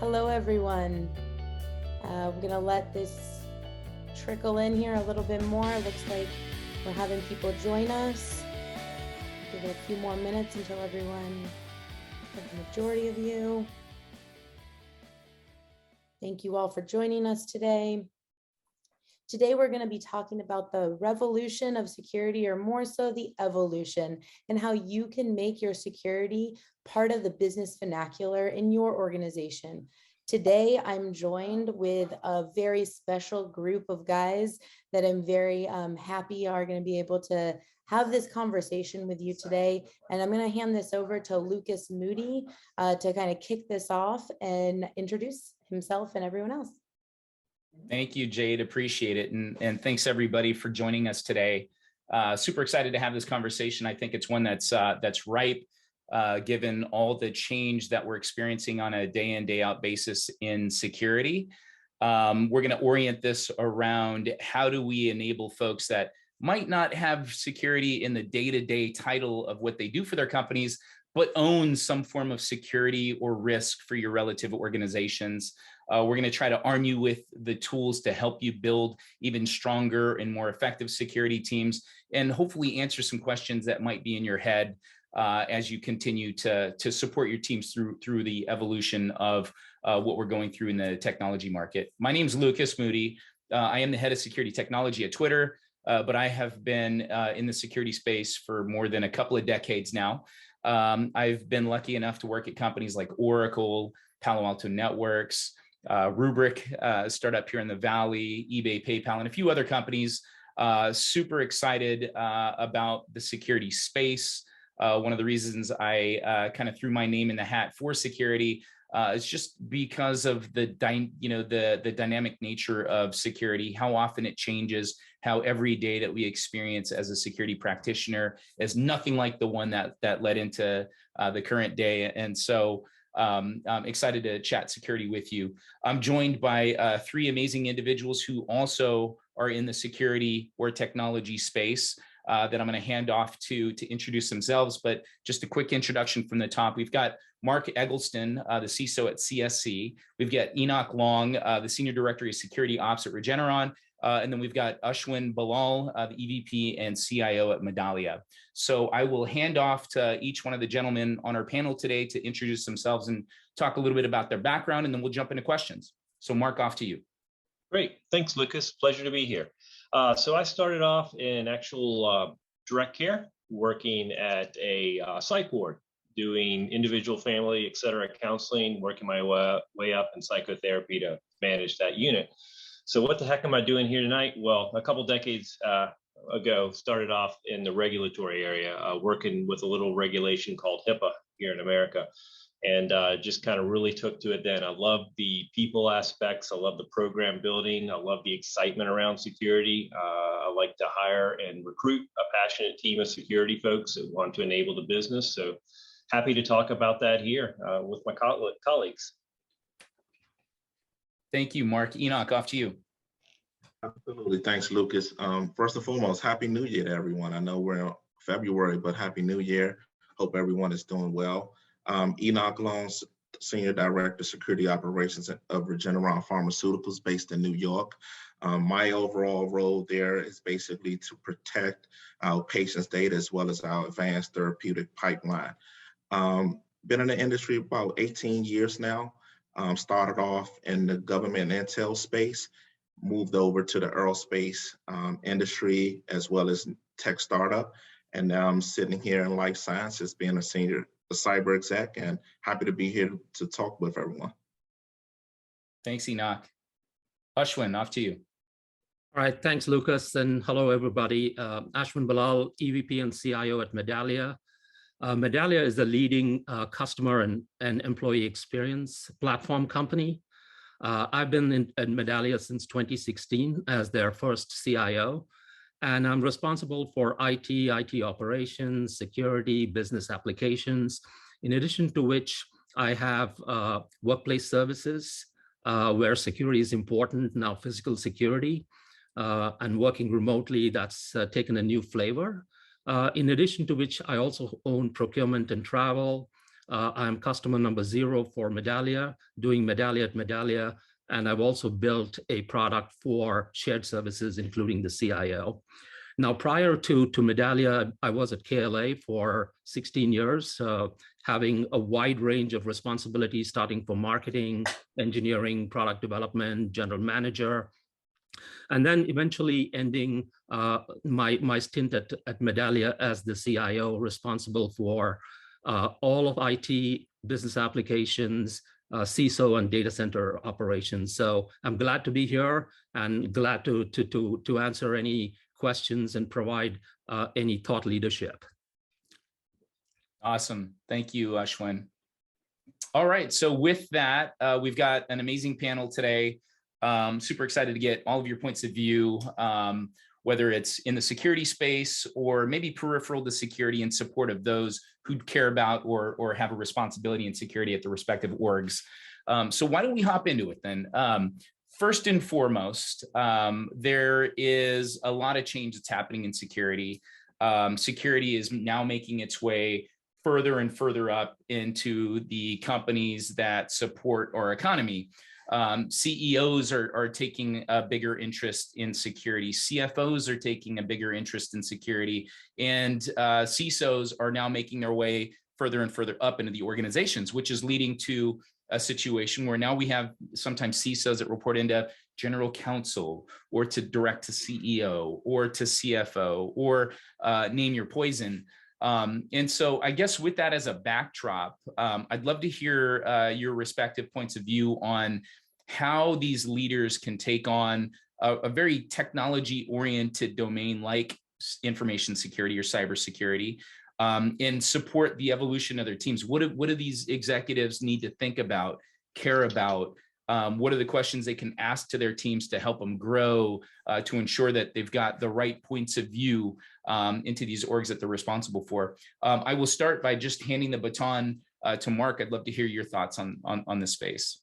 Hello, everyone. I'm going to let this trickle in here a little bit more. It looks like we're having people join us. Give it a few more minutes until everyone, the majority of you. Thank you all for joining us today. Today, we're going to be talking about the revolution of security, or more so the evolution, and how you can make your security part of the business vernacular in your organization. Today, I'm joined with a very special group of guys that I'm very happy are going to be able to have this conversation with you today. And I'm going to hand this over to Lucas Moody to kind of kick this off and introduce himself and everyone else. Thank you, Jade. Appreciate it. And thanks everybody for joining us today. Super excited to have this conversation. I think it's one that's ripe, given all the change that we're experiencing on a day in, day out basis in security. We're going to orient this around how do we enable folks that might not have security in the day-to-day title of what they do for their companies, but own some form of security or risk for your relative organizations. We're going to try to arm you with the tools to help you build even stronger and more effective security teams, and hopefully answer some questions that might be in your head as you continue to support your teams through the evolution of what we're going through in the technology market. My name is Lucas Moody. I am the head of security technology at Twitter, but I have been in the security space for more than a couple of decades now. I've been lucky enough to work at companies like Oracle, Palo Alto Networks, Rubrik, startup here in the Valley, eBay, PayPal, and a few other companies. Super excited about the security space. One of the reasons I kind of threw my name in the hat for security is just because of the dynamic nature of security, how often it changes, how every day that we experience as a security practitioner is nothing like the one that led into the current day. And so I'm excited to chat security with you. I'm joined by three amazing individuals who also are in the security or technology space that I'm going to hand off to introduce themselves. But just a quick introduction from the top. We've got Mark Eggleston, the CISO at CSC. We've got Enoch Long, the Senior Director of Security Ops at Regeneron. And then we've got Ashwin Balal, the EVP and CIO at Medallia. So I will hand off to each one of the gentlemen on our panel today to introduce themselves and talk a little bit about their background, and then we'll jump into questions. So Mark, off to you. Great. Thanks, Lucas. Pleasure to be here. So I started off in actual direct care, working at a psych ward, doing individual, family, et cetera, counseling, working my way up in psychotherapy to manage that unit. So what the heck am I doing here tonight? Well, a couple decades ago, started off in the regulatory area, working with a little regulation called HIPAA here in America, and just kind of really took to it then. I love the people aspects. I love the program building. I love the excitement around security. I like to hire and recruit a passionate team of security folks that want to enable the business. So happy to talk about that here with my colleagues. Thank you, Mark. Enoch, off to you. Absolutely. Thanks, Lucas. First and foremost, Happy New Year to everyone. I know we're in February, but Happy New Year. Hope everyone is doing well. Enoch Long, Senior Director, Security Operations of Regeneron Pharmaceuticals based in New York. My overall role there is basically to protect our patients' data as well as our advanced therapeutic pipeline. Been in the industry about 18 years now. Started off in the government intel space, moved over to the aerospace industry as well as tech startup. And now I'm sitting here in life sciences being a cyber exec, and happy to be here to talk with everyone. Thanks, Enoch. Ashwin, off to you. All right, thanks, Lucas, and hello, everybody. Ashwin Balal, EVP and CIO at Medallia. Medallia is the leading customer and employee experience platform company. I've been at Medallia since 2016 as their first CIO, and I'm responsible for IT operations, security, business applications, in addition to which I have workplace services where security is important, now physical security, and working remotely, that's taken a new flavor. In addition to which, I also own procurement and travel, I'm customer number 0 for Medallia, doing Medallia at Medallia, and I've also built a product for shared services, including the CIO. Now, prior to Medallia, I was at KLA for 16 years, having a wide range of responsibilities, starting from marketing, engineering, product development, general manager, and then eventually ending my stint at Medallia as the CIO, responsible for all of IT, business applications, CISO, and data center operations. So I'm glad to be here and glad to answer any questions and provide any thought leadership. Awesome. Thank you, Ashwin. All right. So with that, we've got an amazing panel today. Super excited to get all of your points of view, whether it's in the security space or maybe peripheral to security in support of those who care about or have a responsibility in security at the respective orgs. So why don't we hop into it then? First and foremost, there is a lot of change that's happening in security. Security is now making its way further and further up into the companies that support our economy. CEOs are taking a bigger interest in security. CFOs are taking a bigger interest in security, and CISOs are now making their way further and further up into the organizations, which is leading to a situation where now we have sometimes CISOs that report into general counsel or to direct to CEO or to CFO or name your poison. And so I guess with that as a backdrop, I'd love to hear your respective points of view on how these leaders can take on a very technology-oriented domain like information security or cybersecurity and support the evolution of their teams. What do these executives need to think about, care about? What are the questions they can ask to their teams to help them grow, to ensure that they've got the right points of view into these orgs that they're responsible for? I will start by just handing the baton to Mark. I'd love to hear your thoughts on this space.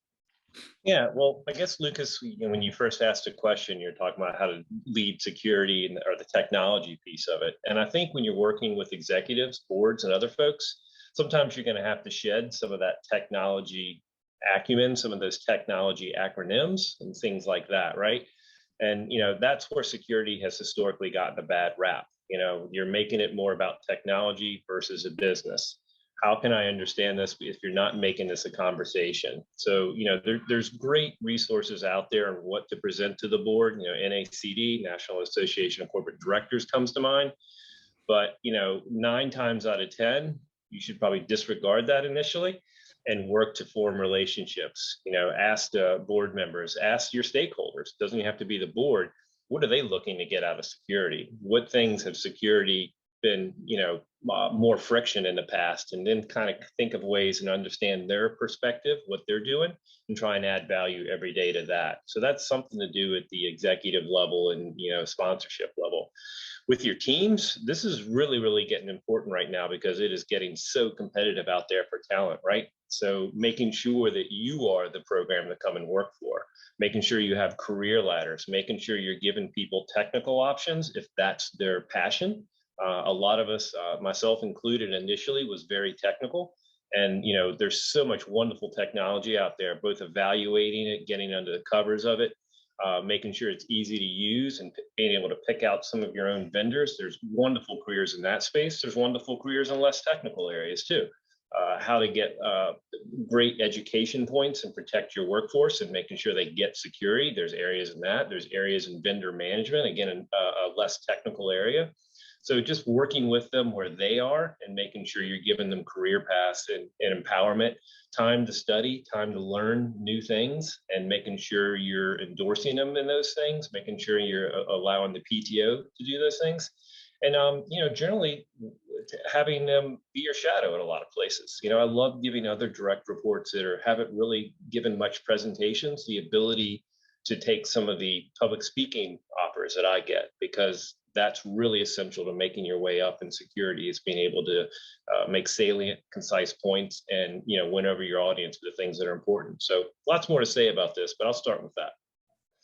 Yeah, well, I guess, Lucas, when you first asked a question, you're talking about how to lead security or the technology piece of it. And I think when you're working with executives, boards, and other folks, sometimes you're going to have to shed some of that technology acumen, some of those technology acronyms and things like that, right? And, that's where security has historically gotten a bad rap. You're making it more about technology versus a business. How can I understand this if you're not making this a conversation? So, there's great resources out there on what to present to the board. NACD, National Association of Corporate Directors, comes to mind. But, 9 times out of 10, you should probably disregard that initially and work to form relationships. Ask the board members, ask your stakeholders. Doesn't have to be the board. What are they looking to get out of security? What things have security been, more friction in the past, and then kind of think of ways and understand their perspective, what they're doing, and try and add value every day to that. So that's something to do at the executive level and, sponsorship level. With your teams, this is really, really getting important right now because it is getting so competitive out there for talent, right? So making sure that you are the program to come and work for, making sure you have career ladders, making sure you're giving people technical options if that's their passion. A lot of us, myself included initially, was very technical. And, there's so much wonderful technology out there, both evaluating it, getting under the covers of it, making sure it's easy to use and being able to pick out some of your own vendors. There's wonderful careers in that space. There's wonderful careers in less technical areas too. How to get great education points and protect your workforce and making sure they get security. There's areas in that. There's areas in vendor management, again, in a less technical area. So just working with them where they are and making sure you're giving them career paths and empowerment, time to study, time to learn new things, and making sure you're endorsing them in those things, making sure you're allowing the PTO to do those things. And, generally having them be your shadow at a lot of places. I love giving other direct reports that haven't really given much presentations, the ability to take some of the public speaking offers that I get, because that's really essential to making your way up in security, is being able to make salient, concise points and, win over your audience with the things that are important. So lots more to say about this, but I'll start with that.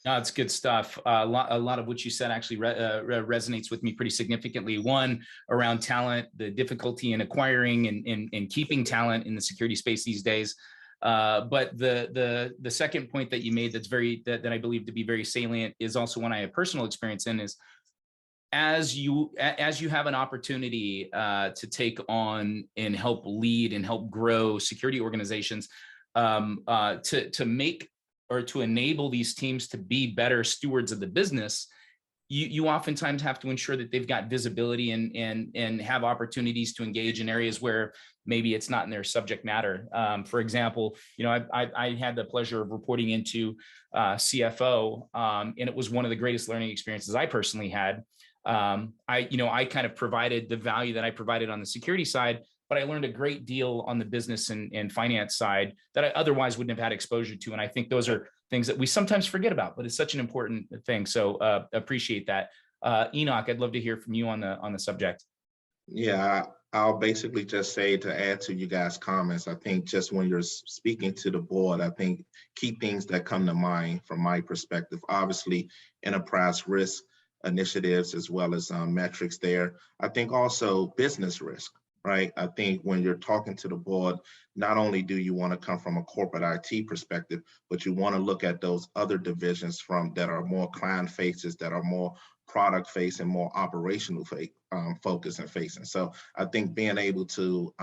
No, it's good stuff. A lot of what you said actually resonates with me pretty significantly. One, around talent, the difficulty in acquiring and keeping talent in the security space these days. But the second point that you made that I believe to be very salient is also one I have personal experience in, is as you have an opportunity to take on and help lead and help grow security organizations, to make or to enable these teams to be better stewards of the business, you oftentimes have to ensure that they've got visibility and have opportunities to engage in areas where maybe it's not in their subject matter. For example, I had the pleasure of reporting into CFO, and it was one of the greatest learning experiences I personally had. I kind of provided the value that I provided on the security side, but I learned a great deal on the business and finance side that I otherwise wouldn't have had exposure to. And I think those are things that we sometimes forget about, but it's such an important thing. So appreciate that. Enoch, I'd love to hear from you on the subject. Yeah, I'll basically just say, to add to you guys' comments, I think just when you're speaking to the board, I think key things that come to mind from my perspective, obviously enterprise risk initiatives as well as metrics there. I think also business risk, right? I think when you're talking to the board, not only do you want to come from a corporate IT perspective, but you want to look at those other divisions that are more client faces, that are more product facing, more operational focus and facing. So I think being able to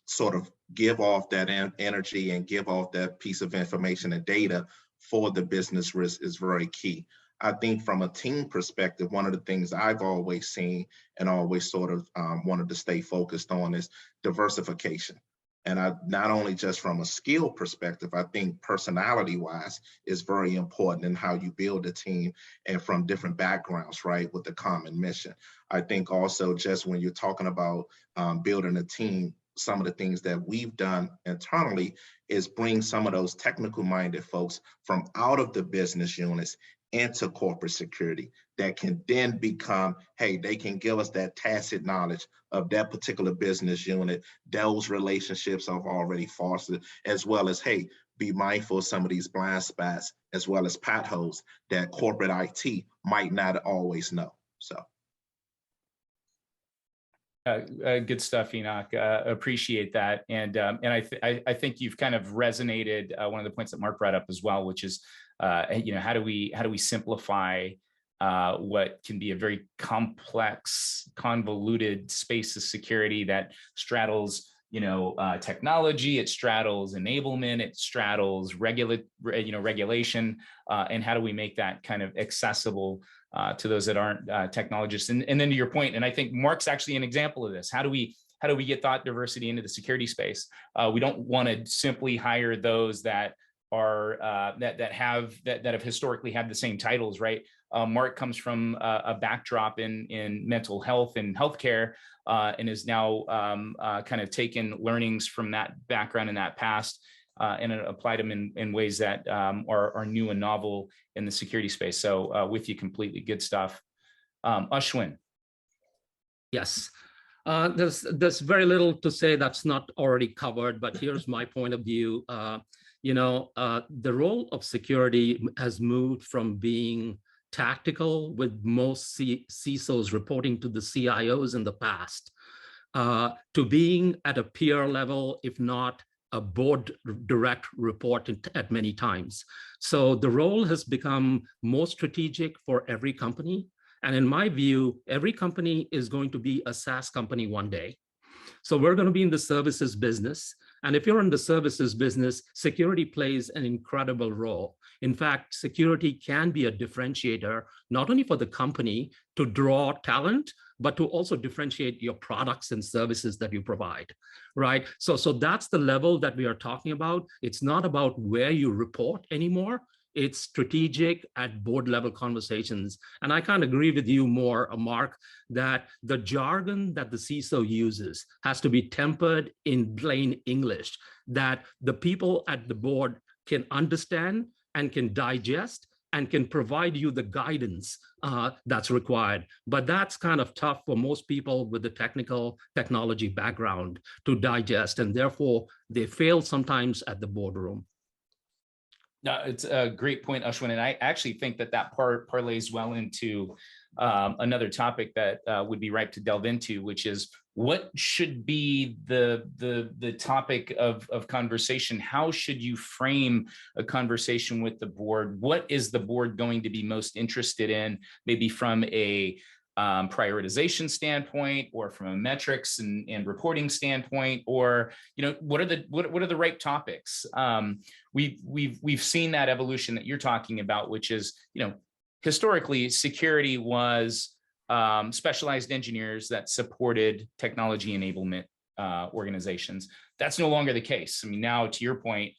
sort of give off that energy and give off that piece of information and data for the business risk is very key. I think from a team perspective, one of the things I've always seen and always sort of wanted to stay focused on is diversification. And not only just from a skill perspective, I think personality wise is very important in how you build a team and from different backgrounds, right, with a common mission. I think also just when you're talking about building a team, some of the things that we've done internally is bring some of those technical minded folks from out of the business units into corporate security that can then become, hey, they can give us that tacit knowledge of that particular business unit, those relationships I've already fostered, as well as, hey, be mindful of some of these blind spots, as well as potholes that corporate IT might not always know. So. Good stuff, Enoch. Appreciate that, and I think you've kind of resonated one of the points that Mark brought up as well, which is how do we simplify what can be a very complex, convoluted space of security that straddles technology, it straddles enablement, it straddles regulation, and how do we make that kind of accessible to those that aren't technologists? And then to your point, and I think Mark's actually an example of this. How do we get thought diversity into the security space? We don't want to simply hire those that are that have historically had the same titles, right? Mark comes from a backdrop in mental health and healthcare, and is now kind of taken learnings from that background in that past and applied them in ways that are new and novel in the security space. So with you completely. Good stuff. Ashwin. Yes. There's very little to say that's not already covered, but here's my point of view. The role of security has moved from being tactical, with most CISOs reporting to the CIOs in the past, to being at a peer level, if not a board direct report at many times. So the role has become more strategic for every company. And in my view, every company is going to be a SaaS company one day. So we're going to be in the services business. And if you're in the services business, security plays an incredible role. In fact, security can be a differentiator, not only for the company to draw talent, but to also differentiate your products and services that you provide, right? So that's the level that we are talking about. It's not about where you report anymore. It's strategic at board level conversations. And I can't agree with you more, Mark, that the jargon that the CISO uses has to be tempered in plain English, that the people at the board can understand and can digest and can provide you the guidance that's required. But that's kind of tough for most people with the technology background to digest, and therefore they fail sometimes at the boardroom. No, it's a great point, Ashwin, and I actually think that parlays well into another topic that would be ripe to delve into, which is what should be the topic of conversation. How should you frame a conversation with the board? What is the board going to be most interested in, maybe from a prioritization standpoint, or from a metrics and reporting standpoint, or what are the right topics? We've seen that evolution that you're talking about, which is historically security was specialized engineers that supported technology enablement organizations. That's no longer the case. I mean, now to your point,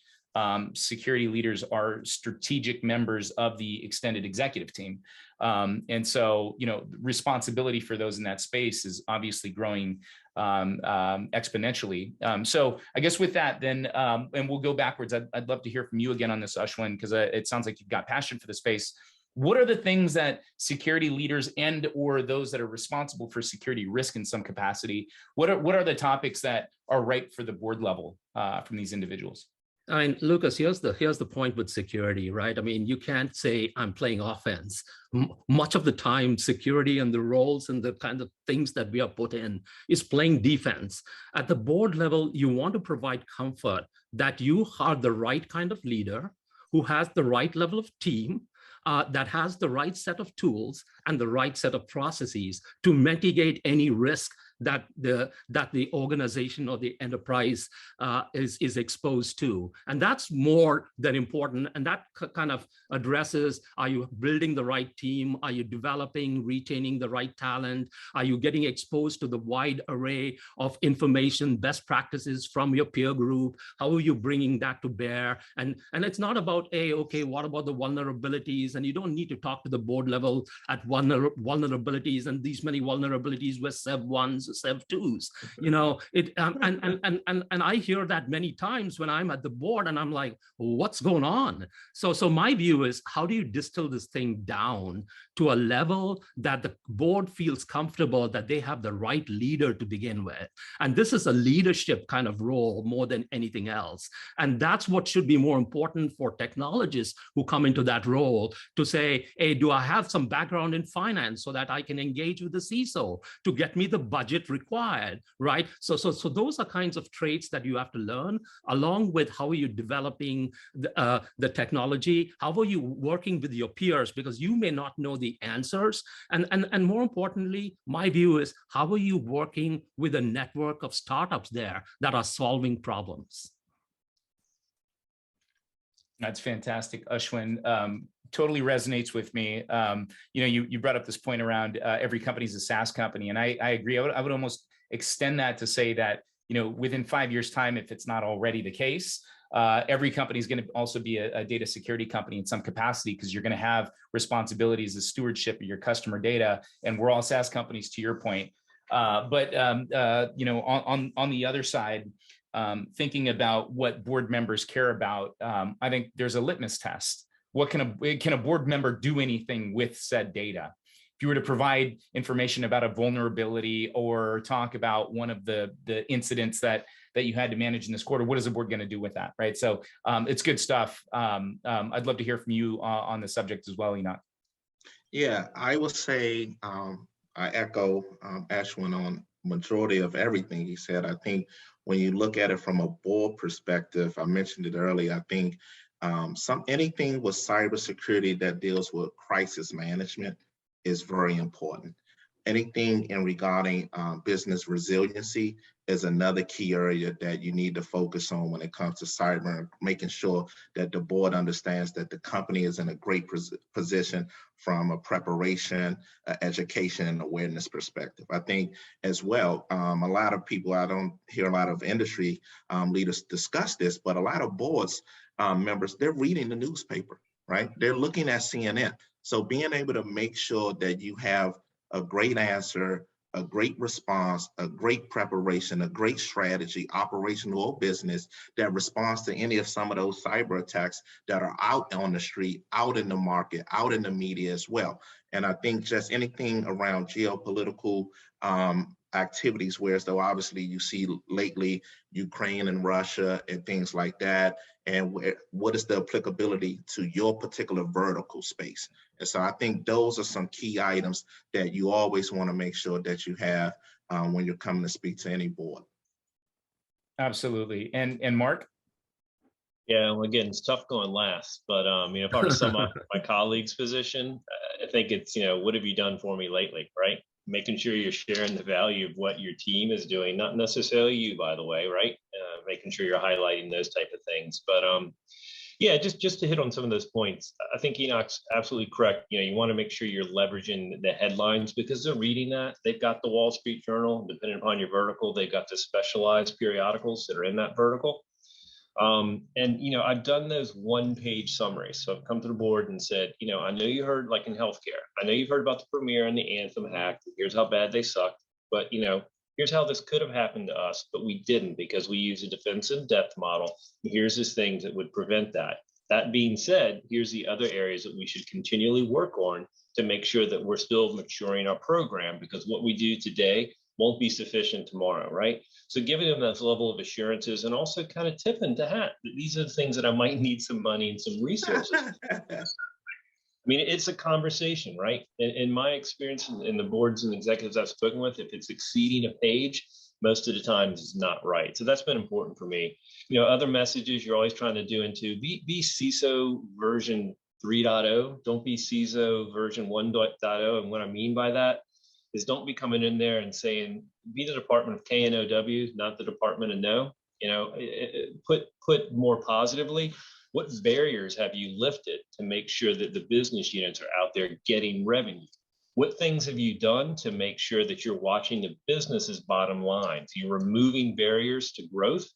security leaders are strategic members of the extended executive team. And so, responsibility for those in that space is obviously growing exponentially. So I guess with that, then, and we'll go backwards. I'd love to hear from you again on this, Ashwin, because it sounds like you've got passion for the space. What are the things that security leaders and or those that are responsible for security risk in some capacity, what are the topics that are ripe for the board level from these individuals? I mean, Lucas, here's the point with security, right? I mean, you can't say I'm playing offense. Much of the time, security and the roles and the kind of things that we are put in is playing defense. At the board level, you want to provide comfort that you are the right kind of leader who has the right level of team, that has the right set of tools and the right set of processes to mitigate any risk that the organization or the enterprise is exposed to. And that's more than important. And that kind of addresses, are you building the right team? Are you developing, retaining the right talent? Are you getting exposed to the wide array of information, best practices from your peer group? How are you bringing that to bear? And it's not about, okay, what about the vulnerabilities? And you don't need to talk to the board level at vulnerabilities, and these many vulnerabilities were Sev 1s, Sev 2s. And I hear that many times when I'm at the board, and I'm like, what's going on? So my view is, how do you distill this thing down to a level that the board feels comfortable that they have the right leader to begin with? And this is a leadership kind of role more than anything else. And that's what should be more important for technologists who come into that role, to say, hey, do I have some background in finance so that I can engage with the CISO to get me the budget required, right? So those are kinds of traits that you have to learn, along with how are you developing the technology, how are you working with your peers, because you may not know the answers. And more importantly, my view is, how are you working with a network of startups there that are solving problems? That's fantastic, Ashwin. Totally resonates with me. You brought up this point around every company is a SaaS company, and I agree. I would almost extend that to say that within 5 years' time, if it's not already the case, every company is going to also be a data security company in some capacity, because you're going to have responsibilities as stewardship of your customer data, and we're all SaaS companies, to your point. But on the other side, thinking about what board members care about, I think there's a litmus test. What can a board member do anything with said data? If you were to provide information about a vulnerability or talk about one of the incidents that you had to manage in this quarter, what is the board going to do with that, right? So it's good stuff. I'd love to hear from you on the subject as well, Enoch. Yeah, I would say I echo Ashwin on majority of everything he said. I think when you look at it from a board perspective, I mentioned it earlier, I think anything with cybersecurity that deals with crisis management is very important. Anything in regarding business resiliency is another key area that you need to focus on when it comes to cyber, making sure that the board understands that the company is in a great position from a preparation, education, and awareness perspective. I think as well, a lot of people, I don't hear a lot of industry leaders discuss this, but a lot of boards members, they're reading the newspaper, right? They're looking at CNN. So being able to make sure that you have a great answer, a great response, a great preparation, a great strategy, operational or business, that responds to any of some of those cyber attacks that are out on the street, out in the market, out in the media as well. And I think just anything around geopolitical activities, whereas though obviously you see lately Ukraine and Russia and things like that, and what is the applicability to your particular vertical space. And so I think those are some key items that you always want to make sure that you have when you're coming to speak to any board. Absolutely. And Mark? Yeah, well, again, it's tough going last, but if I were to sum up my colleague's position, I think it's, what have you done for me lately, right? Making sure you're sharing the value of what your team is doing, not necessarily you, by the way, right? Making sure you're highlighting those type of things. But yeah, just to hit on some of those points, I think Enoch's absolutely correct. You want to make sure you're leveraging the headlines because they're reading that. They've got the Wall Street Journal, depending upon your vertical, they've got the specialized periodicals that are in that vertical. I've done those one-page summaries. So I've come to the board and said, I know you heard, like in healthcare, I know you've heard about the Premier and the Anthem hack. Here's how bad they sucked. But, here's how this could have happened to us, but we didn't because we use a defensive depth model. Here's the things that would prevent that. That being said, here's the other areas that we should continually work on to make sure that we're still maturing our program, because what we do today won't be sufficient tomorrow, right? So giving them that level of assurances and also kind of tipping the hat that these are the things that I might need some money and some resources. I mean, it's a conversation, right? In my experience in the boards and executives I've spoken with, if it's exceeding a page, most of the time it's not right. So that's been important for me. Other messages you're always trying to do into be CISO version 3.0. Don't be CISO version 1.0. And what I mean by that is don't be coming in there and saying, be the department of KNOW, not the department of no. Put more positively, what barriers have you lifted to make sure that the business units are out there getting revenue? What things have you done to make sure that you're watching the business's bottom line? So you're removing barriers to growth.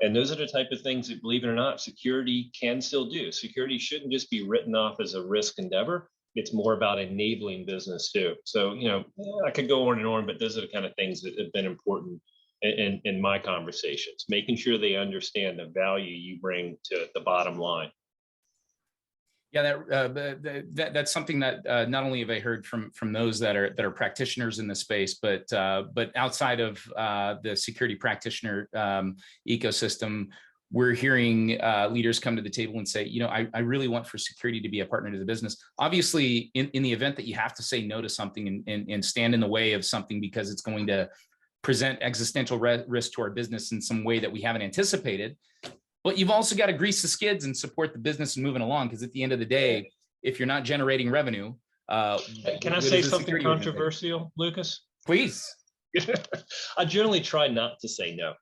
And those are the type of things that, believe it or not, security can still do. Security shouldn't just be written off as a risk endeavor. It's more about enabling business too. So, I could go on and on, but those are the kind of things that have been important in my conversations, making sure they understand the value you bring to the bottom line. Yeah, that's something that not only have I heard from those that are practitioners in the space, but outside of the security practitioner ecosystem, we're hearing leaders come to the table and say, I really want for security to be a partner to the business. Obviously, in the event that you have to say no to something and stand in the way of something because it's going to present existential risk to our business in some way that we haven't anticipated. But you've also got to grease the skids and support the business and moving along, because at the end of the day, if you're not generating revenue, can I say something controversial, Lucas? Please. I generally try not to say no.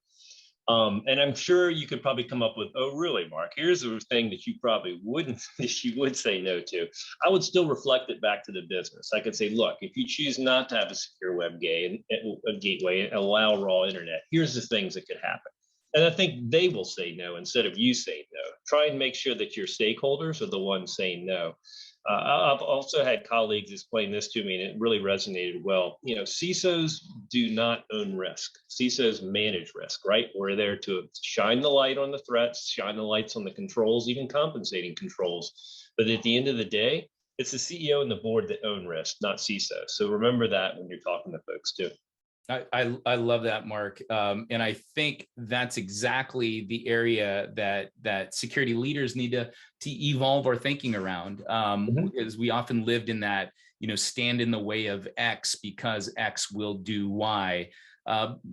And I'm sure you could probably come up with, oh, really, Mark, here's the thing that you probably wouldn't, you would say no to. I would still reflect it back to the business. I could say, look, if you choose not to have a secure web gateway and allow raw internet, here's the things that could happen. And I think they will say no instead of you saying no. Try and make sure that your stakeholders are the ones saying no. I've also had colleagues explain this to me, and it really resonated well. CISOs do not own risk. CISOs manage risk, right? We're there to shine the light on the threats, shine the lights on the controls, even compensating controls. But at the end of the day, it's the CEO and the board that own risk, not CISO. So remember that when you're talking to folks too. I love that, Mark. And I think that's exactly the area that security leaders need to evolve our thinking around. Because we often lived in that, stand in the way of X because X will do Y.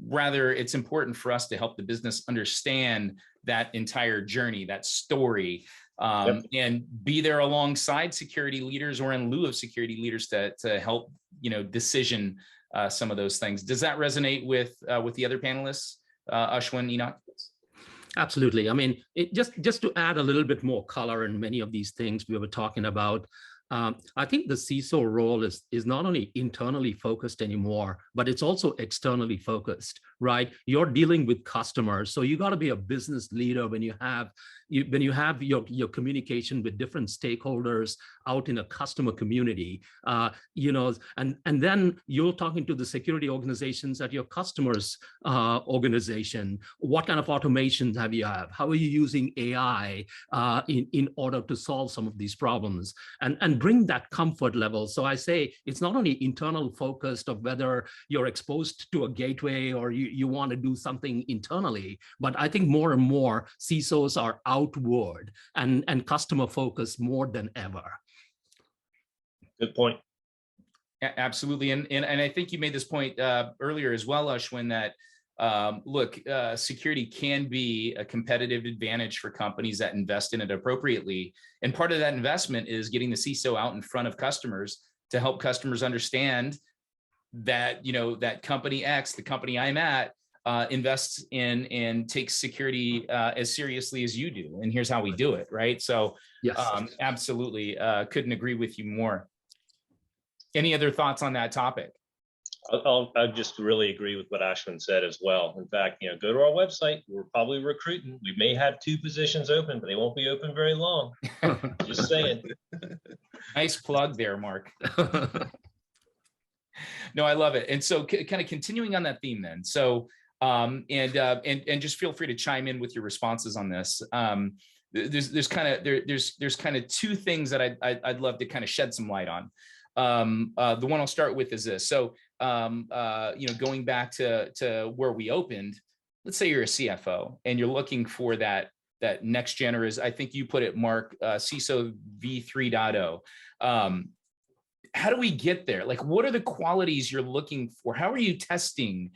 Rather, it's important for us to help the business understand that entire journey, that story, and be there alongside security leaders or in lieu of security leaders to help, decision some of those things. Does that resonate with the other panelists, Ashwin, Enoch? Absolutely. I mean, just to add a little bit more color in many of these things we were talking about, I think the CISO role is not only internally focused anymore, but it's also externally focused, right? You're dealing with customers, so you got to be a business leader when you have your communication with different stakeholders out in a customer community, and then you're talking to the security organizations at your customers' organization. What kind of automations have you have? How are you using AI in order to solve some of these problems and bring that comfort level? So I say it's not only internal focused of whether you're exposed to a gateway or you want to do something internally, but I think more and more CISOs are out outward and customer focused more than ever. Good point. Absolutely. And I think you made this point earlier as well, Ashwin, that look, security can be a competitive advantage for companies that invest in it appropriately. And part of that investment is getting the CISO out in front of customers to help customers understand that, that company X, the company I'm at, invests in and takes security as seriously as you do. And here's how we do it, right? So yes, absolutely, couldn't agree with you more. Any other thoughts on that topic? I just really agree with what Ashwin said as well. In fact, go to our website. We're probably recruiting. We may have 2 positions open, but they won't be open very long. Just saying. Nice plug there, Mark. No, I love it. And so kind of continuing on that theme then. So, and just feel free to chime in with your responses on this. There's kind of 2 things that I'd love to kind of shed some light on. The one I'll start with is this. So, going back to where we opened, let's say you're a CFO and you're looking for that next generation, I think you put it, Mark, CISO v3.0. How do we get there? Like, what are the qualities you're looking for? How are you testing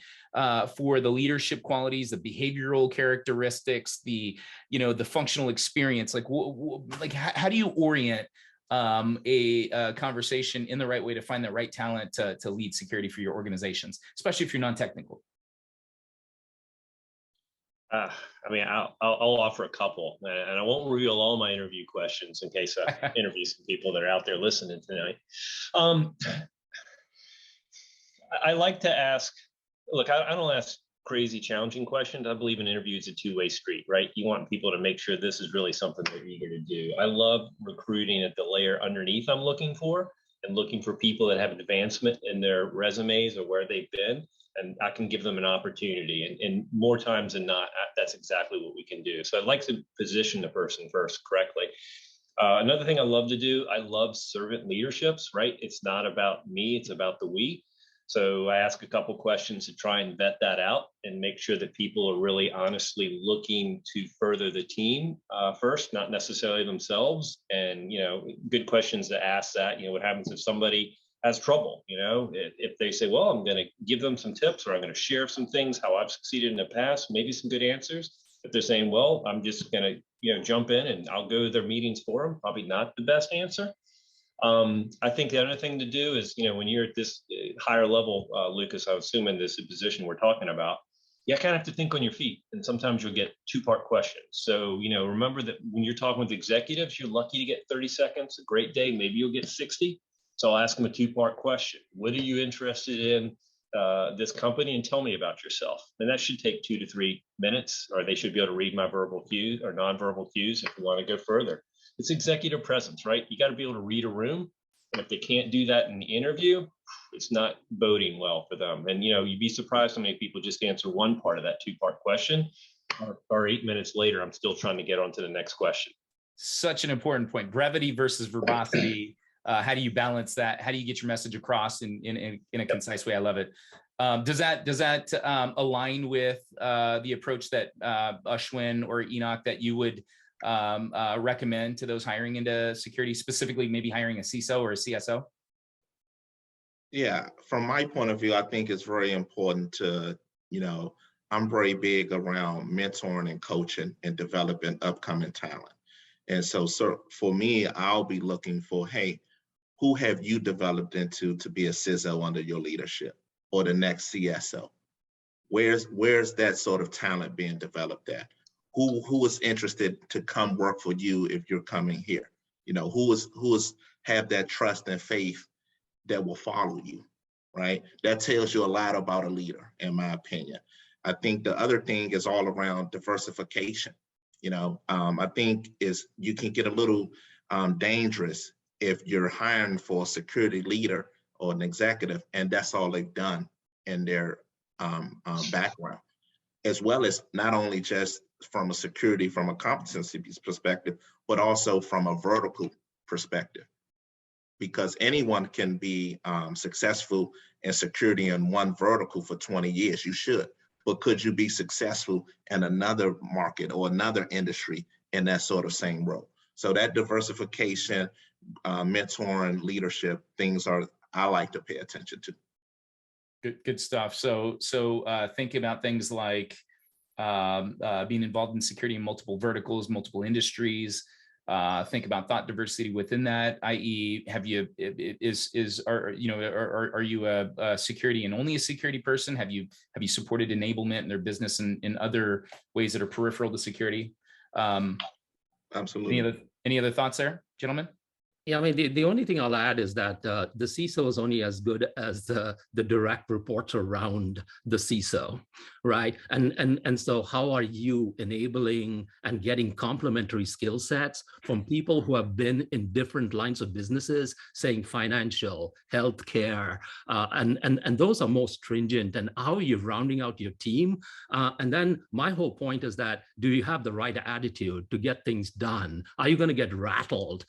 for the leadership qualities, the behavioral characteristics, the functional experience? Like, how do you orient a conversation in the right way to find the right talent to lead security for your organizations, especially if you're non-technical? I'll offer a couple, and I won't reveal all my interview questions in case I interview some people that are out there listening tonight. I like to ask, look, I don't ask crazy challenging questions. I believe an interview is a 2-way street, right? You want people to make sure this is really something they're eager to do. I love recruiting at the layer underneath I'm looking for, and looking for people that have advancement in their resumes or where they've been, and I can give them an opportunity. And more times than not, that's exactly what we can do. So I'd like to position the person first correctly. Another thing I love to do, I love servant leaderships, right? It's not about me, it's about the we. So I ask a couple questions to try and vet that out and make sure that people are really honestly looking to further the team first, not necessarily themselves. And, good questions to ask that, what happens if somebody has trouble, if they say, well, I'm going to give them some tips, or I'm going to share some things, how I've succeeded in the past, maybe some good answers. If they're saying, well, I'm just going to, jump in and I'll go to their meetings for them, probably not the best answer. I think the other thing to do is, when you're at this higher level, Lucas, I'm assuming this is the position we're talking about, you kind of have to think on your feet. And sometimes you'll get 2-part questions. So, remember that when you're talking with executives, you're lucky to get 30 seconds. A great day, maybe you'll get 60. So I'll ask them a 2-part question. What are you interested in this company, and tell me about yourself? And that should take 2 to 3 minutes, or they should be able to read my verbal cues or nonverbal cues if you want to go further. It's executive presence, right? You got to be able to read a room. And if they can't do that in the interview, it's not boding well for them. And, you'd be surprised how many people just answer one part of that 2-part question, or 8 minutes later, I'm still trying to get on to the next question. Such an important point. Brevity versus verbosity. How do you balance that? How do you get your message across in a concise way? I love it. Does that align with the approach that Ashwin or Enoch that you would recommend to those hiring into security, specifically maybe hiring a CISO or a CSO? Yeah, from my point of view, I think it's very important to, I'm very big around mentoring and coaching and developing upcoming talent. And so for me, I'll be looking for, hey, who have you developed into to be a CISO under your leadership, or the next CSO? Where's that sort of talent being developed at? Who is interested to come work for you if you're coming here? Who is have that trust and faith that will follow you, right? That tells you a lot about a leader, in my opinion. I think the other thing is all around diversification. I think you can get a little dangerous if you're hiring for a security leader or an executive, and that's all they've done in their background, as well as not only just from a competency perspective, but also from a vertical perspective. Because anyone can be successful in security in one vertical for 20 years, you should. But could you be successful in another market or another industry in that sort of same role. So that diversification, mentoring, leadership, things are I like to pay attention to. Good stuff. So think about things like being involved in security in multiple verticals, multiple industries. Think about thought diversity within that, i.e., are you a security and only a security person? Have you supported enablement in their business in other ways that are peripheral to security? Absolutely. Any other thoughts there, gentlemen? Yeah, I mean, the only thing I'll add is that the CISO is only as good as the direct reports around the CISO, right? And so how are you enabling and getting complementary skill sets from people who have been in different lines of businesses, saying financial, healthcare, and those are most stringent, and how are you rounding out your team? And then my whole point is that, do you have the right attitude to get things done? Are you going to get rattled?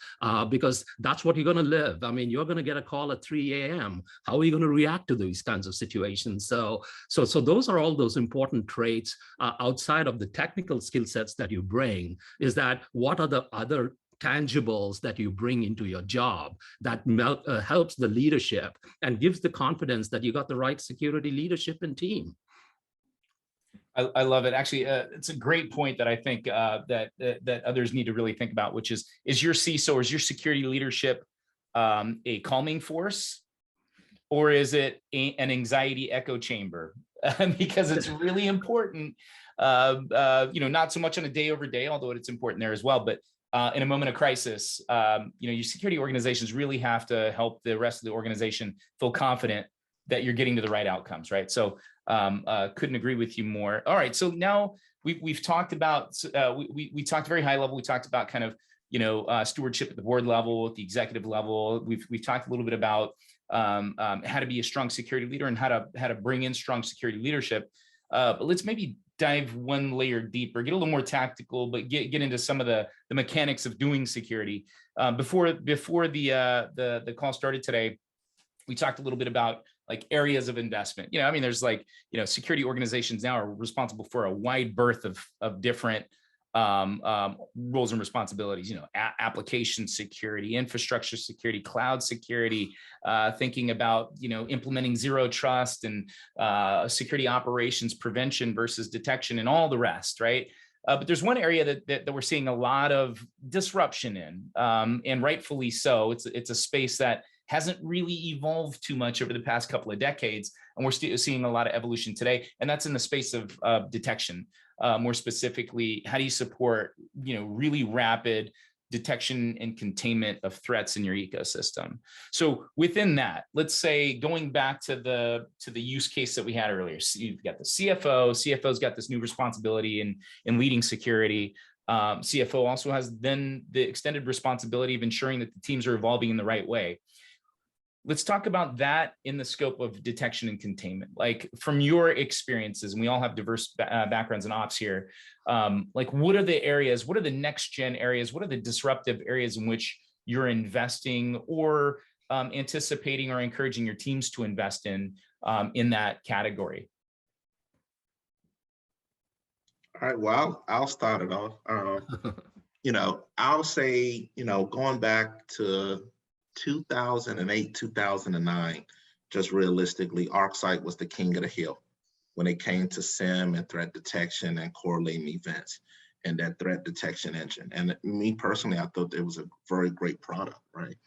Because that's what you're going to live. I mean, you're going to get a call at 3 a.m. How are you going to react to these kinds of situations? So those are all those important traits outside of the technical skill sets that you bring. Is that what are the other tangibles that you bring into your job that helps the leadership and gives the confidence that you got the right security leadership and team? I love it. Actually, it's a great point that I think that others need to really think about, which is your CISO or is your security leadership a calming force, or is it an anxiety echo chamber? Because it's really important, not so much on a day over day, although it's important there as well, but in a moment of crisis, your security organizations really have to help the rest of the organization feel confident that you're getting to the right outcomes, right? So couldn't agree with you more. All right, so now we've talked about, we talked very high level. We talked about kind of, stewardship at the board level, at the executive level. We've talked a little bit about how to be a strong security leader and how to bring in strong security leadership. But let's maybe dive one layer deeper, get a little more tactical, but get into some of the mechanics of doing security. Before the call started today, we talked a little bit about like areas of investment. There's security organizations now are responsible for a wide berth of different roles and responsibilities, application security, infrastructure security, cloud security, thinking about, implementing zero trust and security operations prevention versus detection and all the rest, right? But there's one area that we're seeing a lot of disruption in, and rightfully so. It's a space that hasn't really evolved too much over the past couple of decades, and we're still seeing a lot of evolution today, and that's in the space of detection. More specifically, how do you support really rapid detection and containment of threats in your ecosystem? So within that, let's say going back to the use case that we had earlier, so you've got the CFO's got this new responsibility in leading security. CFO also has then the extended responsibility of ensuring that the teams are evolving in the right way. Let's talk about that in the scope of detection and containment. Like from your experiences, and we all have diverse backgrounds in ops here, what are the areas, what are the next gen areas, what are the disruptive areas in which you're investing or anticipating or encouraging your teams to invest in that category? All right, well, I'll start it off. I'll say, going back to 2008, 2009, just realistically, ArcSight was the king of the hill when it came to SIEM and threat detection and correlating events and that threat detection engine. And me personally, I thought it was a very great product, right?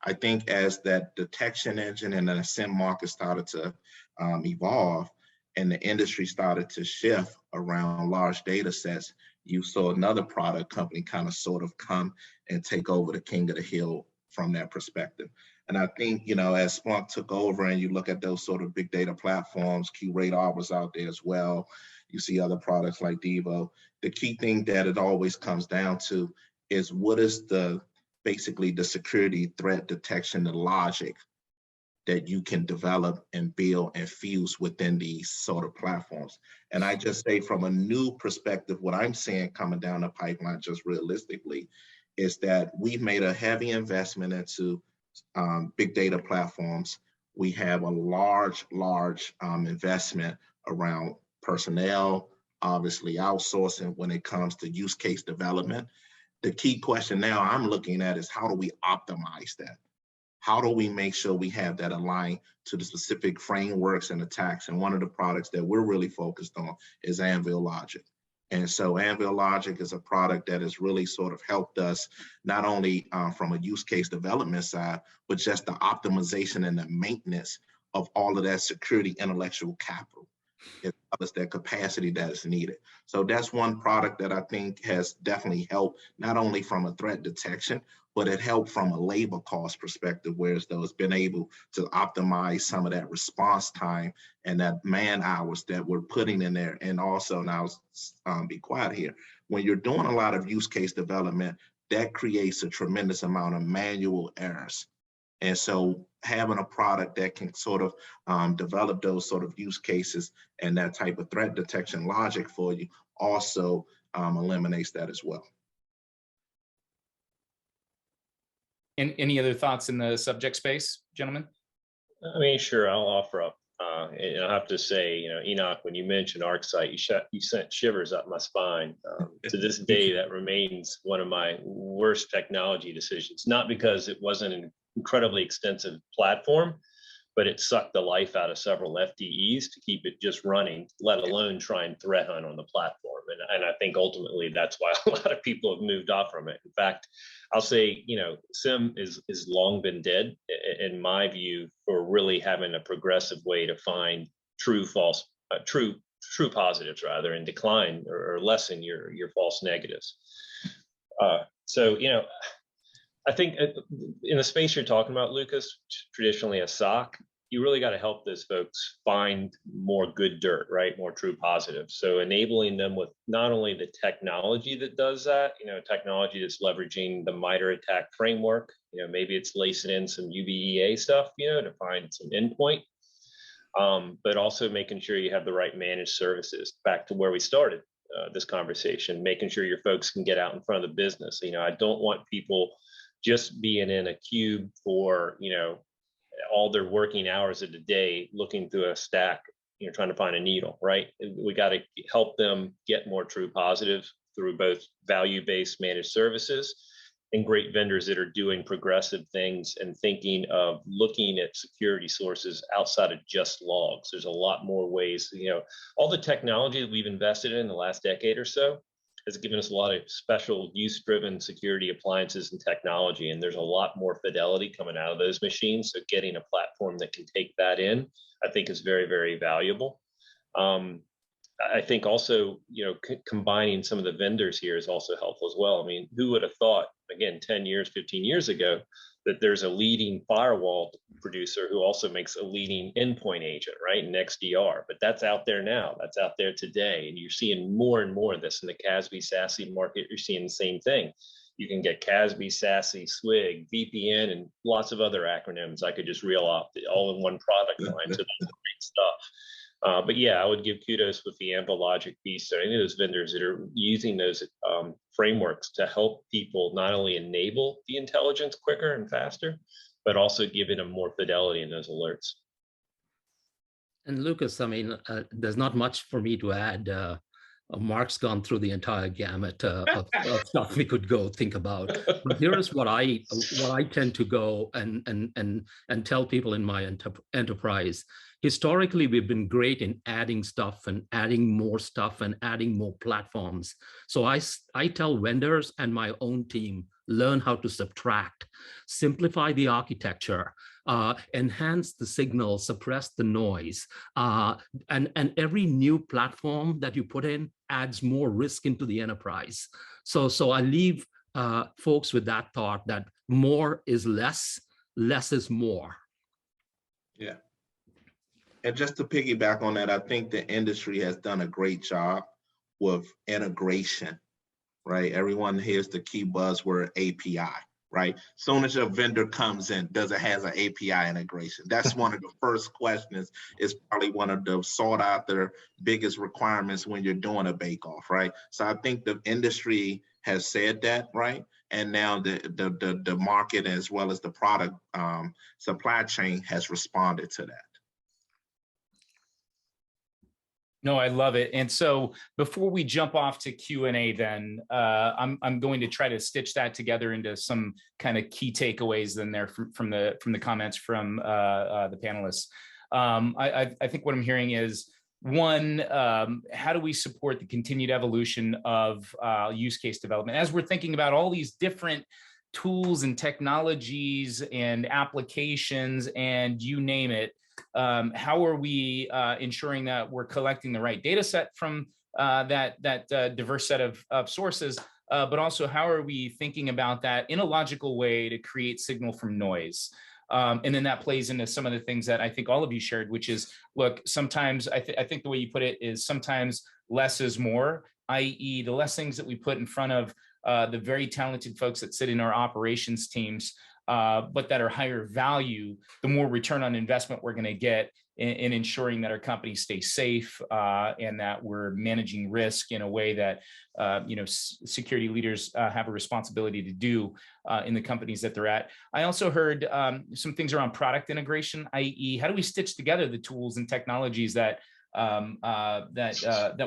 I think as that detection engine and the SIEM market started to evolve and the industry started to shift around large data sets, you saw another product company kind of sort of come and take over the king of the hill from that perspective. And I think, as Splunk took over and you look at those sort of big data platforms, QRadar was out there as well. You see other products like Devo. The key thing that it always comes down to is what is basically the security threat detection, the logic that you can develop and build and fuse within these sort of platforms. And I just say from a new perspective, what I'm seeing coming down the pipeline just realistically is that we've made a heavy investment into big data platforms. We have a large investment around personnel, obviously outsourcing when it comes to use case development. The key question now I'm looking at is how do we optimize that? How do we make sure we have that aligned to the specific frameworks and attacks? And one of the products that we're really focused on is Anvil Logic. And so Anvil Logic is a product that has really sort of helped us not only from a use case development side, but just the optimization and the maintenance of all of that security intellectual capital, as well as that capacity that is needed. So that's one product that I think has definitely helped, not only from a threat detection, but it helped from a labor cost perspective, whereas though it's been able to optimize some of that response time and that man hours that we're putting in there. And also, now be quiet here, when you're doing a lot of use case development, that creates a tremendous amount of manual errors. And so having a product that can sort of develop those sort of use cases and that type of threat detection logic for you also eliminates that as well. Any other thoughts in the subject space, gentlemen? I mean, sure, I'll offer up. And I have to say, Enoch, when you mentioned ArcSight, you sent shivers up my spine. To this day, that remains one of my worst technology decisions, not because it wasn't an incredibly extensive platform, but it sucked the life out of several FTEs to keep it just running, let alone try and threat hunt on the platform. And I think ultimately that's why a lot of people have moved off from it. In fact, I'll say, SIM is long been dead, in my view, for really having a progressive way to find true positives rather, and decline or lessen your false negatives. So, I think in the space you're talking about, Lucas, traditionally a SOC, you really got to help those folks find more good dirt, right? More true positives. So enabling them with not only the technology that does that, technology that's leveraging the MITRE ATT&CK framework, maybe it's lacing in some UBEA stuff, to find some endpoint, but also making sure you have the right managed services. Back to where we started this conversation, making sure your folks can get out in front of the business. I don't want people just being in a cube for, all their working hours of the day, looking through a stack, trying to find a needle, right? We got to help them get more true positive through both value-based managed services and great vendors that are doing progressive things and thinking of looking at security sources outside of just logs. There's a lot more ways, all the technology that we've invested in the last decade or so has given us a lot of special use-driven security appliances and technology, and there's a lot more fidelity coming out of those machines. So getting a platform that can take that in, I think, is very, very valuable. I think also, combining some of the vendors here is also helpful as well. I mean, who would have thought, again, 10 years, 15 years ago, that there's a leading firewall producer who also makes a leading endpoint agent, right? An XDR, but that's out there now. That's out there today. And you're seeing more and more of this in the CASB SASE market. You're seeing the same thing. You can get CASB, SASE, SWG, VPN, and lots of other acronyms I could just reel off all in one product line. So that's great stuff. But yeah, I would give kudos with the Anvil Logic piece to any of those vendors that are using those frameworks to help people not only enable the intelligence quicker and faster, but also giving them more fidelity in those alerts. And Lucas, I mean, there's not much for me to add. Mark's gone through the entire gamut of stuff we could go think about. But here is what I tend to go and tell people in my enterprise. Historically, we've been great in adding stuff and adding more stuff and adding more platforms. So I tell vendors and my own team, learn how to subtract, simplify the architecture, enhance the signal, suppress the noise. And every new platform that you put in adds more risk into the enterprise. So I leave folks with that thought that more is less, less is more. Yeah. And just to piggyback on that, I think the industry has done a great job with integration, right? Everyone hears the key buzzword API, right? Soon as your vendor comes in, does it have an API integration? That's one of the first questions. It's probably one of the sought after biggest requirements when you're doing a bake-off, right? So I think the industry has said that, right? And now the market as well as the product supply chain has responded to that. No, I love it. And so before we jump off to Q&A, then I'm going to try to stitch that together into some kind of key takeaways then there from the comments from the panelists. I think what I'm hearing is, one, how do we support the continued evolution of use case development as we're thinking about all these different tools and technologies and applications and you name it? How are we ensuring that we're collecting the right data set from that diverse set of sources, but also how are we thinking about that in a logical way to create signal from noise? And then that plays into some of the things that I think all of you shared, which is, look, sometimes I think the way you put it is sometimes less is more, i.e. the less things that we put in front of the very talented folks that sit in our operations teams, but that are higher value, the more return on investment we're going to get in ensuring that our company stays safe and that we're managing risk in a way that security leaders have a responsibility to do in the companies that they're at. I also heard some things around product integration, i.e., how do we stitch together the tools and technologies that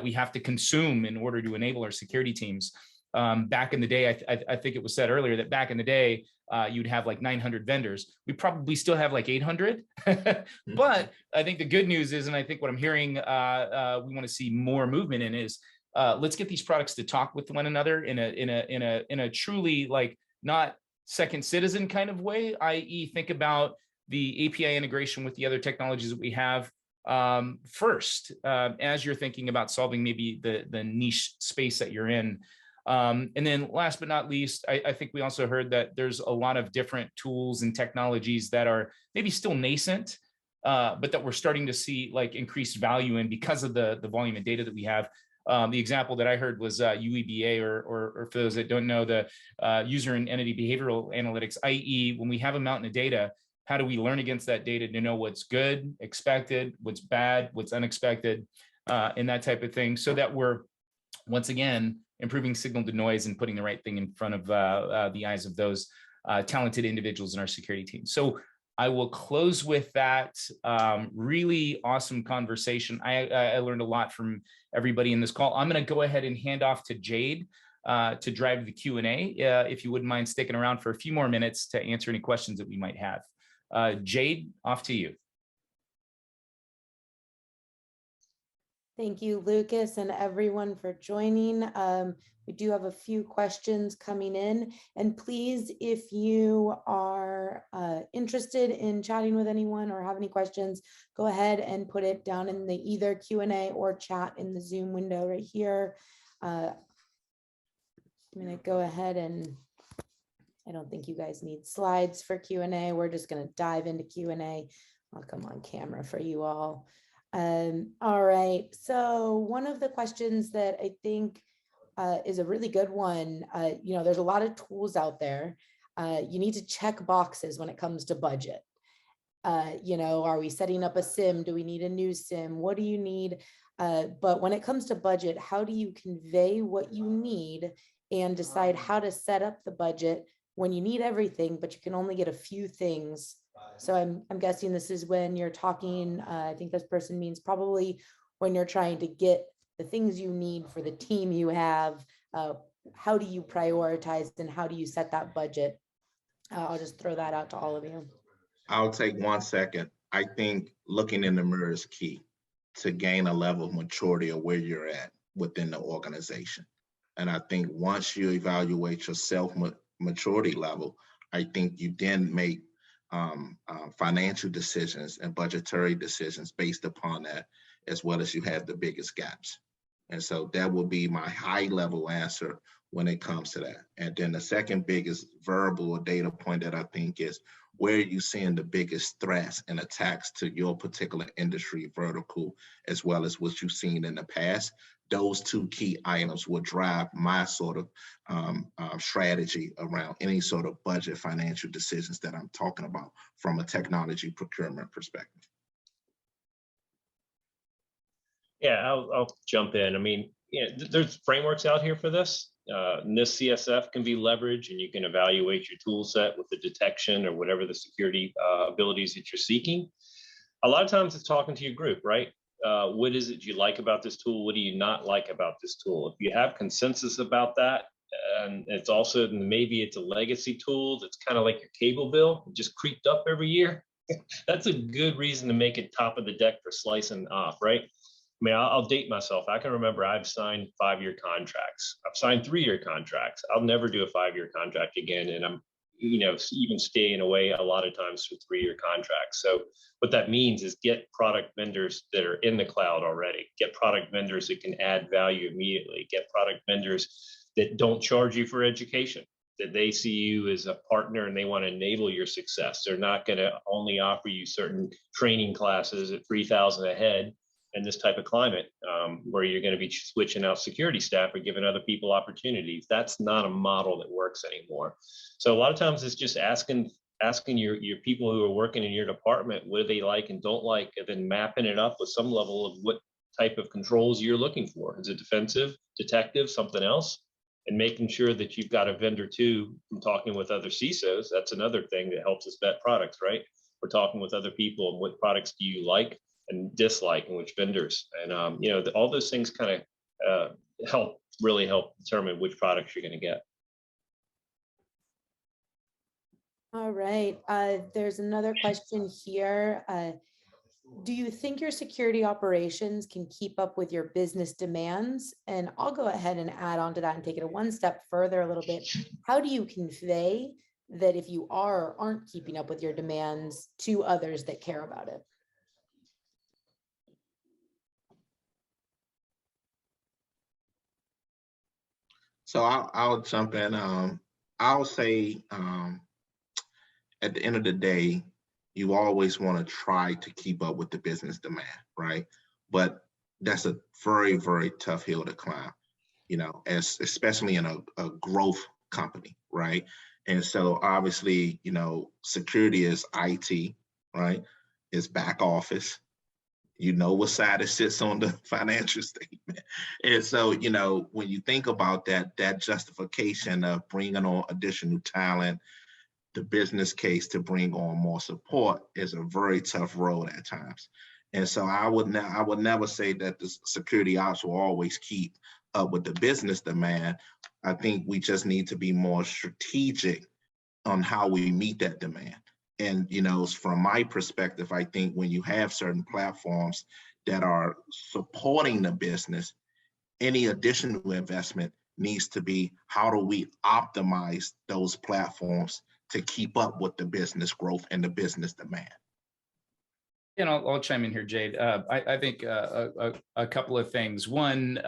we have to consume in order to enable our security teams. Back in the day, I think it was said earlier that back in the day, you'd have like 900 vendors. We probably still have like 800. But I think the good news is, and I think what I'm hearing we want to see more movement in is, let's get these products to talk with one another in a truly like not second citizen kind of way, i.e. think about the API integration with the other technologies that we have first, as you're thinking about solving maybe the niche space that you're in. And then last but not least, I think we also heard that there's a lot of different tools and technologies that are maybe still nascent, but that we're starting to see like increased value in because of the volume of data that we have. The example that I heard was UEBA, or for those that don't know, the user and entity behavioral analytics, i.e. when we have a mountain of data, how do we learn against that data to know what's good, expected, what's bad, what's unexpected, and that type of thing, so that we're, once again, improving signal to noise and putting the right thing in front of the eyes of those talented individuals in our security team. So I will close with that. Really awesome conversation. I learned a lot from everybody in this call. I'm going to go ahead and hand off to Jade to drive the Q&A. If you wouldn't mind sticking around for a few more minutes to answer any questions that we might have. Jade, off to you. Thank you, Lucas, and everyone for joining. We do have a few questions coming in, and please, if you are interested in chatting with anyone or have any questions, go ahead and put it down in the either Q&A or chat in the Zoom window right here. I'm going to go ahead and I don't think you guys need slides for Q&A. We're just going to dive into Q&A. I'll come on camera for you all. All right, so one of the questions that I think is a really good one, there's a lot of tools out there. You need to check boxes when it comes to budget. Are we setting up a SIM? Do we need a new SIM? What do you need? But when it comes to budget, how do you convey what you need and decide how to set up the budget when you need everything, but you can only get a few things? So I'm guessing this is when you're talking, I think this person means probably when you're trying to get the things you need for the team you have. How do you prioritize and how do you set that budget? I'll just throw that out to all of you. I'll take 1 second. I think looking in the mirror is key to gain a level of maturity of where you're at within the organization. And I think once you evaluate your self-maturity level, I think you then make financial decisions and budgetary decisions based upon that, as well as you have the biggest gaps. And so that will be my high level answer when it comes to that. And then the second biggest variable or data point that I think is, where are you seeing the biggest threats and attacks to your particular industry vertical, as well as what you've seen in the past? Those two key items will drive my sort of strategy around any sort of budget financial decisions that I'm talking about from a technology procurement perspective. Yeah, I'll jump in. I mean, there's frameworks out here for this. NIST CSF can be leveraged, and you can evaluate your tool set with the detection or whatever the security abilities that you're seeking. A lot of times it's talking to your group, right? what is it you like about this tool? What do you not like about this tool? If you have consensus about that, and it's also maybe it's a legacy tool that's kind of like your cable bill, it just creeped up every year. That's a good reason to make it top of the deck for slicing off, right? I mean, I'll date myself. I can remember I've signed 5-year contracts. I've signed 3-year contracts. I'll never do a 5-year contract again. And I'm, even staying away a lot of times for 3-year contracts. So what that means is get product vendors that are in the cloud already, get product vendors that can add value immediately, get product vendors that don't charge you for education, that they see you as a partner and they want to enable your success. They're not going to only offer you certain training classes at $3,000 a head in this type of climate, where you're going to be switching out security staff or giving other people opportunities. That's not a model that works anymore. So a lot of times it's just asking your people who are working in your department, what do they like and don't like, and then mapping it up with some level of what type of controls you're looking for. Is it defensive, detective, something else? And making sure that you've got a vendor too, from talking with other CISOs. That's another thing that helps us vet products, right? We're talking with other people and what products do you like and dislike and which vendors. And, all those things kind of really help determine which products you're going to get. All right. There's another question here. Do you think your security operations can keep up with your business demands? And I'll go ahead and add on to that and take it one step further a little bit. How do you convey that if you aren't keeping up with your demands to others that care about it? So I'll jump in. I'll say at the end of the day, you always want to try to keep up with the business demand, right? But that's a very, very tough hill to climb, especially in a growth company, right? And so obviously, security is IT, right? It's back office. What side it sits on the financial statement. And so, when you think about that justification of bringing on additional talent, the business case to bring on more support is a very tough road at times. And so I would never say that the security ops will always keep up with the business demand. I think we just need to be more strategic on how we meet that demand. And, from my perspective, I think when you have certain platforms that are supporting the business, any additional investment needs to be, how do we optimize those platforms to keep up with the business growth and the business demand? And I'll chime in here, Jade. I think a couple of things. One,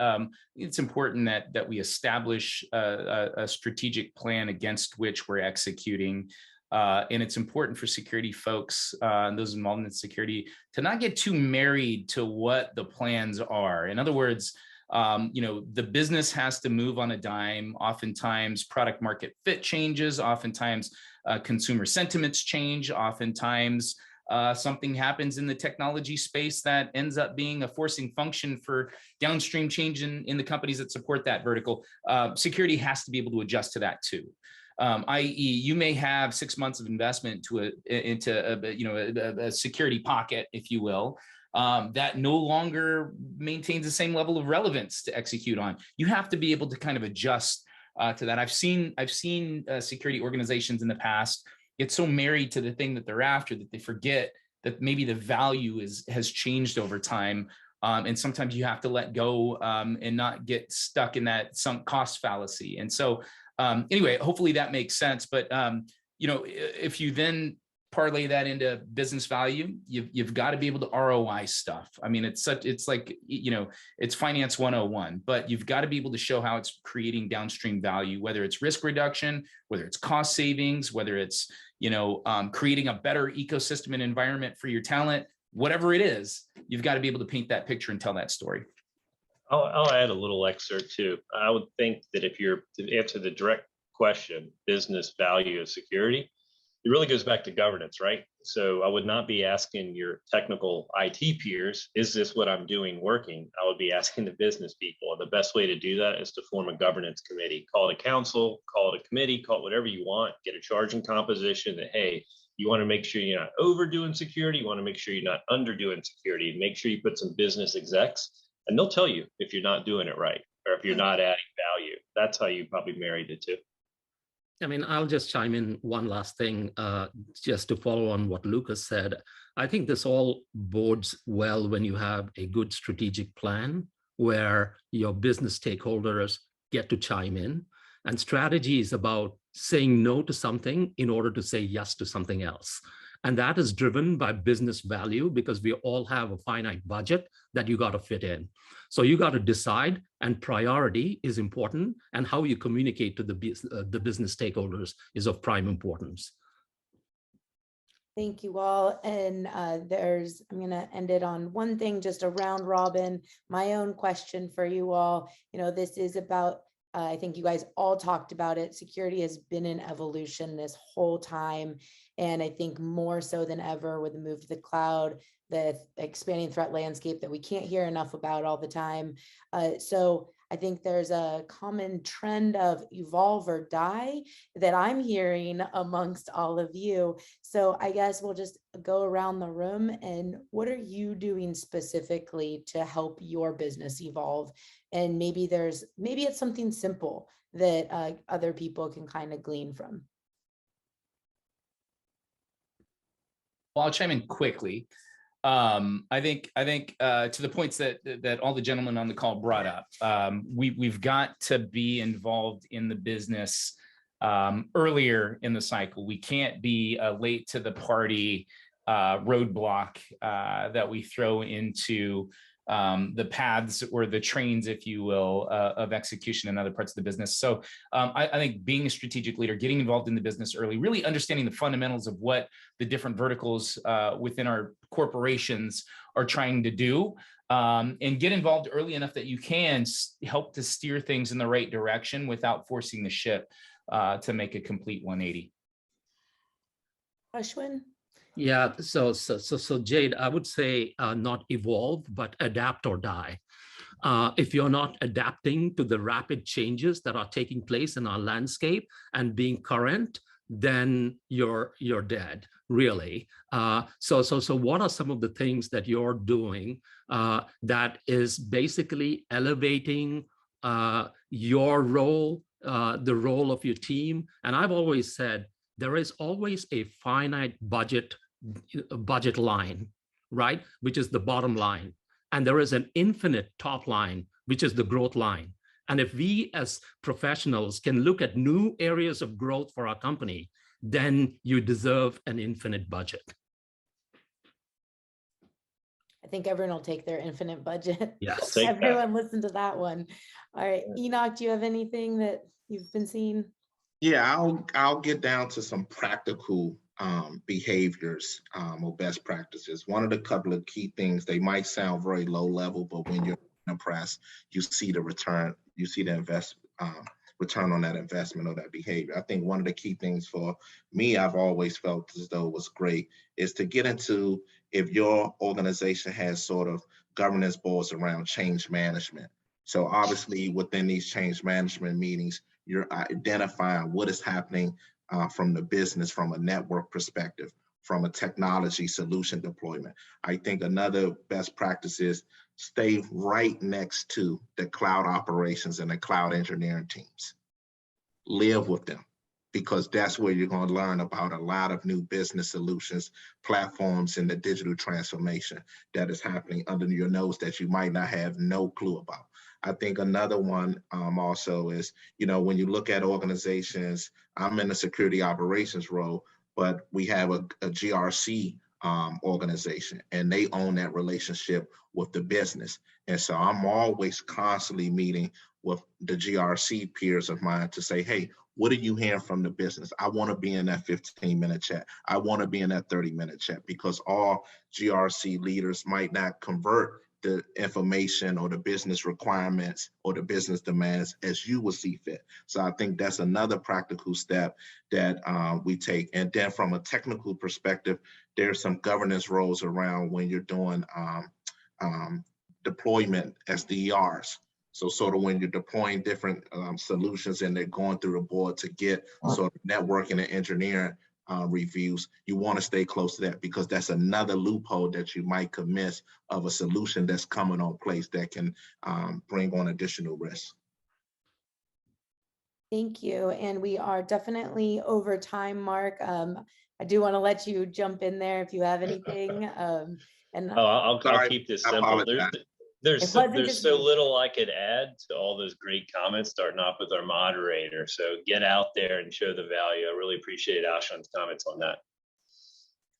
it's important that we establish a strategic plan against which we're executing. And it's important for security folks and those involved in security to not get too married to what the plans are. In other words, the business has to move on a dime. Oftentimes product market fit changes. Oftentimes consumer sentiments change. Oftentimes something happens in the technology space that ends up being a forcing function for downstream change in the companies that support that vertical. Security has to be able to adjust to that too. I.e., you may have 6 months of investment into a security pocket, if you will, that no longer maintains the same level of relevance to execute on. You have to be able to kind of adjust to that. I've seen security organizations in the past get so married to the thing that they're after that they forget that maybe the value has changed over time. And sometimes you have to let go and not get stuck in that sunk cost fallacy. And so anyway, hopefully that makes sense. But if you then parlay that into business value, you've got to be able to ROI stuff. I mean, it's like, it's finance 101, but you've got to be able to show how it's creating downstream value, whether it's risk reduction, whether it's cost savings, whether it's, creating a better ecosystem and environment for your talent, whatever it is, you've got to be able to paint that picture and tell that story. I'll add a little excerpt too. I would think that if you're to answer the direct question, business value of security, it really goes back to governance, right? So I would not be asking your technical IT peers, is this what I'm doing working? I would be asking the business people. And the best way to do that is to form a governance committee. Call it a council, call it a committee, call it whatever you want. Get a charging composition that, hey, You want to make sure you're not overdoing security. You want to make sure you're not underdoing security. Make sure you put some business execs, and they'll tell you if you're not doing it right or if you're not adding value. That's how you probably marry the two. I mean, I'll just chime in one last thing, just to follow on what Lucas said. I think this all bodes well when you have a good strategic plan where your business stakeholders get to chime in. And strategy is about saying no to something in order to say yes to something else. And that is driven by business value because we all have a finite budget that you got to fit in. So you got to decide, and priority is important, and how you communicate to the business stakeholders is of prime importance. Thank you all. And I'm going to end it on one thing, just a round robin. My own question for you all, this is about, I think you guys all talked about it. Security has been in evolution this whole time. And I think more so than ever with the move to the cloud, the expanding threat landscape that we can't hear enough about all the time. So I think there's a common trend of evolve or die that I'm hearing amongst all of you. So I guess we'll just go around the room, and what are you doing specifically to help your business evolve? And maybe it's something simple that other people can kind of glean from. Well, I'll chime in quickly. I think to the points that all the gentlemen on the call brought up, we've got to be involved in the business earlier in the cycle. We can't be late to the party roadblock that we throw into the paths or the trains, if you will, of execution in other parts of the business. So I think being a strategic leader, getting involved in the business early, really understanding the fundamentals of what the different verticals within our corporations are trying to do, and get involved early enough that you can help to steer things in the right direction without forcing the ship to make a complete 180. Ashwin? Yeah, so Jade, I would say not evolve, but adapt or die. If you're not adapting to the rapid changes that are taking place in our landscape and being current, then you're dead, really. So what are some of the things that you're doing that is basically elevating your role, the role of your team? And I've always said there is always a finite budget line, right, which is the bottom line, and there is an infinite top line, which is the growth line. And if we as professionals can look at new areas of growth for our company, then you deserve an infinite budget. I think everyone will take their infinite budget. Yes. Everyone listen to that one. All right, Enoch, do you have anything that you've been seeing? Yeah, I'll get down to some practical behaviors or best practices. One of the couple of key things, they might sound very low level, but when you're impressed, you see the return, you see the return on that investment or that behavior. I think one of the key things for me, I've always felt as though was great, is to get into, if your organization has sort of governance boards around change management. So obviously within these change management meetings, you're identifying what is happening from the business, from a network perspective, from a technology solution deployment. I think another best practice is stay right next to the cloud operations and the cloud engineering teams. Live with them, because that's where you're going to learn about a lot of new business solutions, platforms, and the digital transformation that is happening under your nose that you might not have no clue about. I think another one also is, when you look at organizations, I'm in the security operations role, but we have a GRC organization, and they own that relationship with the business. And so I'm always constantly meeting with the GRC peers of mine to say, hey, what are you hearing from the business? I want to be in that 15-minute chat. I want to be in that 30-minute chat, because all GRC leaders might not convert the information or the business requirements or the business demands as you will see fit. So I think that's another practical step that we take. And then from a technical perspective, there's some governance roles around when you're doing deployment SDRs. So sort of when you're deploying different solutions and they're going through the board to get sort of networking and engineering reviews. You want to stay close to that because that's another loophole that you might could miss of a solution that's coming on place that can bring on additional risks. Thank you. And we are definitely over time, Mark. I do want to let you jump in there if you have anything. And Oh, I'll Sorry, keep this I simple. apologize. There's wasn't there's just so me. little I could add to all those great comments, starting off with our moderator. So get out there and show the value. I really appreciate Ashwin's comments on that.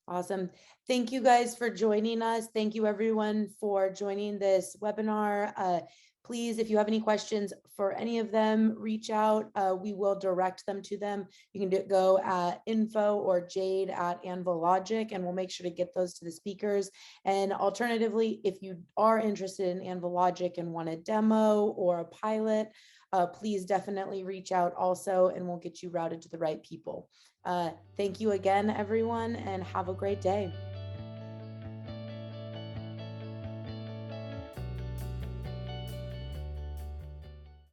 Awesome. Thank you guys for joining us. Thank you everyone for joining this webinar. Please, if you have any questions for any of them, reach out. We will direct them to them. You can go at info or Jade at Anvil Logic, and we'll make sure to get those to the speakers. And alternatively, if you are interested in Anvil Logic and want a demo or a pilot, please definitely reach out also, and we'll get you routed to the right people. Thank you again, everyone, and have a great day.